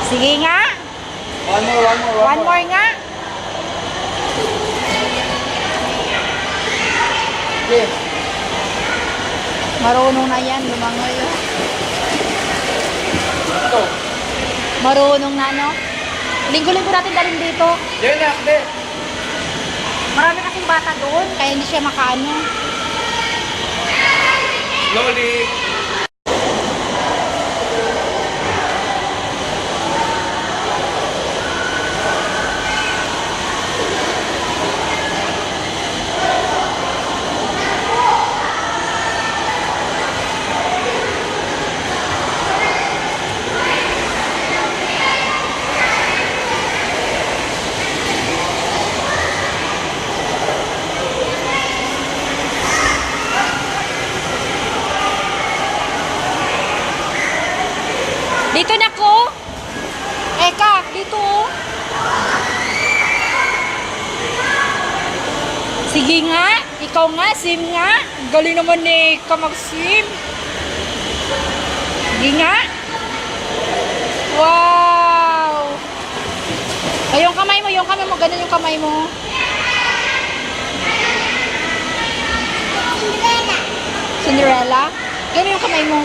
Sige nga. One more nga. Yes. Marunong na yan, lumangoy. Ito. Marunong na, no? Linggo-linggo natin dalhin dito. Yan na, hindi. Marami kasing bata doon, kaya hindi siya makaano. Loli. Dito na ko. Eka, dito. Sige nga, ikaw nga, sim nga. Galing naman ni ka mag-sim. Sige nga. Wow. Ay, yung kamay mo, ganun yung kamay mo. Cinderella? Ganun yung kamay mo.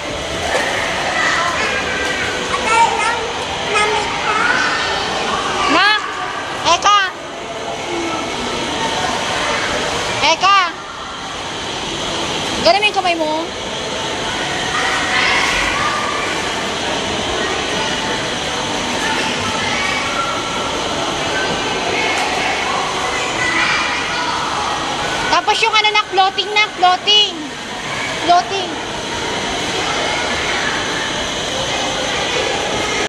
Na? Eka! Eka! Ganun mo yung kamay mo. Tapos yung ano na, floating na, floating. Floating.